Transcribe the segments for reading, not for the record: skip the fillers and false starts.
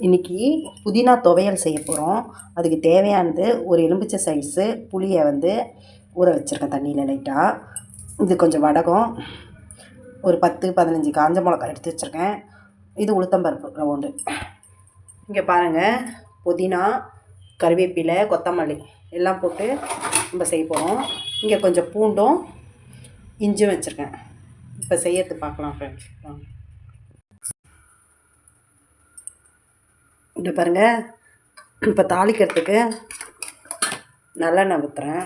இன்றைக்கி புதினா துவையல் செய்ய போகிறோம். அதுக்கு தேவையானது ஒரு எலுமிச்சை சைஸு புளியை ஊற வச்சுருக்கேன் தண்ணியில் லைட்டாக. இது கொஞ்சம் வடகம், ஒரு 10-15 காஞ்ச மிளகாய் எடுத்து வச்சுருக்கேன். இது உளுத்தம்பருப்பு ரவுண்டு. இங்கே பாருங்கள், புதினா, கருவேப்பிலை, கொத்தமல்லி எல்லாம் போட்டு நம்ம செய்ய போகிறோம். இங்கே கொஞ்சம் பூண்டும் இஞ்சும் வச்சுருக்கேன். இப்போ செய்யறது பார்க்கலாம் ஃப்ரெண்ட்ஸ். இங்கே பாருங்கள், இப்போ தாளிக்கிறதுக்கு நல்லெண்ணெய் ஊற்றுறேன்.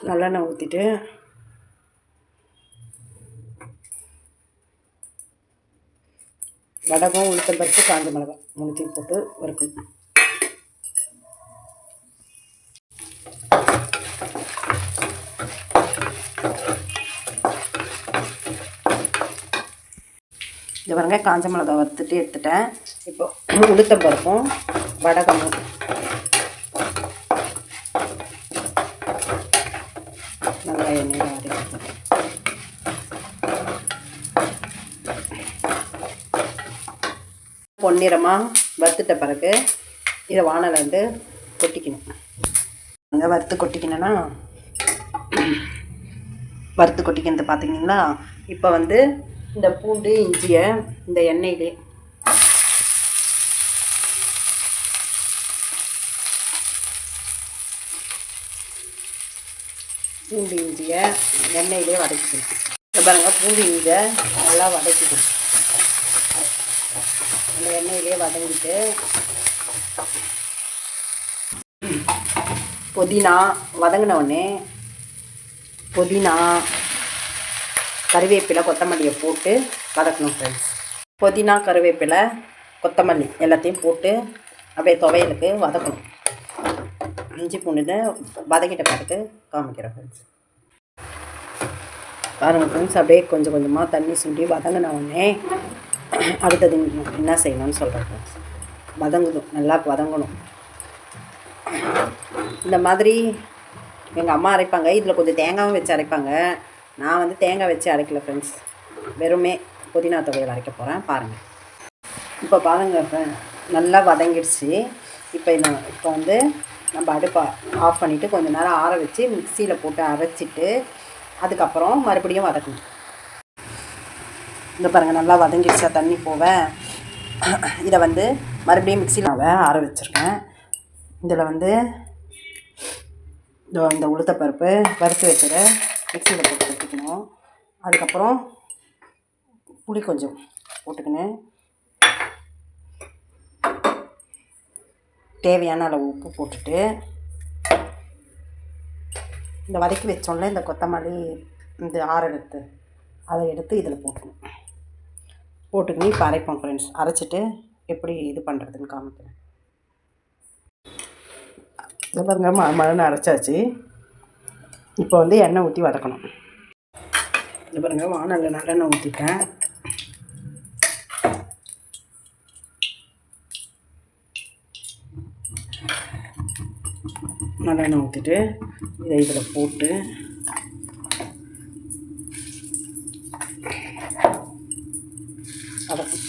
நல்லெண்ணெய் ஊற்றிட்டு வடகம், உளுத்தம்பருப்பு, காஞ்ச மிளகாய் மூணுத்தையும் போட்டு வறுக்கணும். இது பாருங்க, காஞ்ச மிளகாய் வறுத்துட்டு எடுத்துட்டேன். இப்போ உளுத்தம்பருப்பும் வடகமும் நல்லா எண்ணெயில் வதக்கிட்டு பொன்னிறமாக வறுத்துட்ட பிறகு இதை வானலேருந்து கொட்டிக்கணும். அங்கே வறுத்து கொட்டிக்கிறது பார்த்திங்கன்னா, இப்போ இந்த பூண்டு இஞ்சியை இந்த எண்ணெயிலே வதக்கிக்கணும். இந்த பாருங்க, பூண்டு இஞ்சியை நல்லா வதக்கிக்கணும். அந்த எண்ணெயிலே வதங்கிட்டு புதினா வதங்கின உடனே புதினா, கருவேப்பிலை, கொத்தமல்லியை போட்டு வதக்கணும் ஃப்ரெண்ட்ஸ். புதினா, கருவேப்பிலை, கொத்தமல்லி எல்லாத்தையும் போட்டு அப்படியே துவையலுக்கு வதக்கணும். இஞ்சி பூண்டு வதக்கிட்ட பிறகு காமிக்கிறேன் ஃப்ரெண்ட்ஸ். பாருங்கள் ஃப்ரெண்ட்ஸ், அப்படியே கொஞ்சம் கொஞ்சமாக தண்ணி சுண்டி வதங்கின உடனே அடுத்தது என்ன செய்யணும்னு சொல்கிறேன் ஃப்ரெண்ட்ஸ். நல்லா வதங்கணும். இந்த மாதிரி எங்கள் அம்மா அரைப்பாங்க. இதில் கொஞ்சம் தேங்காயும் வச்சு அரைப்பாங்க. நான் தேங்காய் வச்சு அரைக்கல ஃப்ரெண்ட்ஸ். வெறுமே புதினா துவையல் அரைக்க போகிறேன். பாருங்கள். இப்போ பாருங்கள், நல்லா வதங்கிடுச்சு. இப்போ நம்ம அடுப்பை ஆஃப் பண்ணிவிட்டு கொஞ்சம் நேரம் ஆற வச்சு மிக்சியில் போட்டு அரைச்சிட்டு அதுக்கப்புறம் மறுபடியும் வதக்கணும். இந்த பாருங்கள், நல்லா வதங்கிடுச்சா தண்ணி போக. இதை மறுபடியும் மிக்சியில் ஆற வச்சுருக்கேன். இதில் இந்த உளுத்தப்பருப்பு வறுத்து வச்சதை மிக்சியில் போட்டு வச்சுக்கணும். அதுக்கப்புறம் புளி கொஞ்சம் போட்டுக்கணும். தேவையான அளவு உப்பு போட்டுட்டு இந்த வதக்கி வச்சோம்ல இந்த கொத்தமல்லி, இந்த ஆறெடுத்து அதை எடுத்து இதில் போட்டுக்கணும். இப்போ அரைப்போம் ஃப்ரெண்ட்ஸ். அரைச்சிட்டு எப்படி இது பண்ணுறதுன்னு காமிக்கிறேன். இது பாருங்க, மழை அரைச்சாச்சு. இப்போ எண்ணெய் ஊற்றி வதக்கணும். இது பாருங்க, வானலில் நல்லெண்ணெய் ஊற்றிட்டேன். நல்லெண்ணெய் ஊற்றிட்டு இதை இதில் போட்டு வதக்கணும்.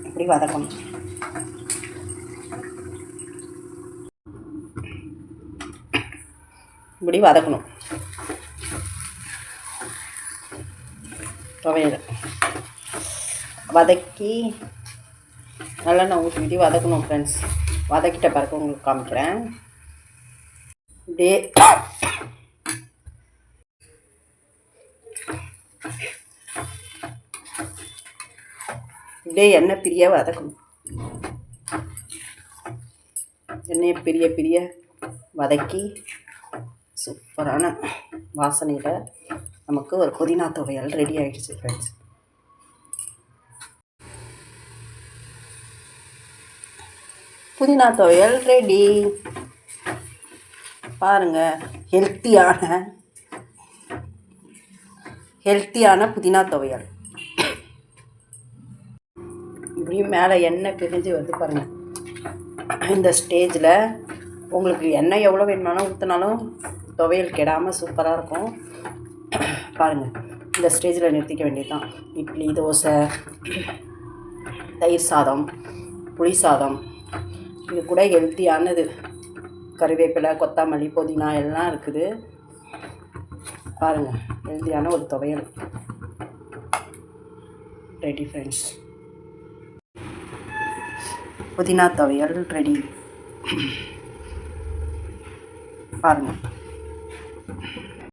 இப்படி வதக்கணும். இப்படி வதக்கணும். துவையல் வதக்கி நல்லெண்ணெய் ஊற்றி வதக்கணும் ஃப்ரெண்ட்ஸ். வதக்கிட்ட பிறகு உங்களுக்கு காமிக்கிறேன். இப்படியே எண்ணெய் பிரிய வதக்கணும். எண்ணெயை பிரிய வதக்கி சூப்பரான வாசனையில் நமக்கு ஒரு புதினா துவையல் ரெடி ஆகிடுச்சு ஃப்ரெண்ட்ஸ். புதினா துவையல் ரெடி. பாருங்கள், ஹெல்த்தியான புதினா துவையல். இப்படியும் மேலே எண்ணெய் பிரிஞ்சு பாருங்கள். இந்த ஸ்டேஜில் உங்களுக்கு எண்ணெய் எவ்வளோ வேணுமாலும் ஊற்றினாலும் துவையல் கெடாமல் சூப்பராக இருக்கும். பாருங்கள், இந்த ஸ்டேஜில் நிறுத்திக்க வேண்டியது தான். இட்லி, தோசை, தயிர் சாதம், புளி சாதம், இது கூட ஹெல்த்தியானது. கறிவேப்பிலை, கொத்தமல்லி, புதினா எல்லாம் இருக்குது. பாருங்கள், ஹெல்த்தியான ஒரு துவையல் ரெடி ஃப்ரெண்ட்ஸ். புதினா துவையல் ரெடி. பாருங்கள்.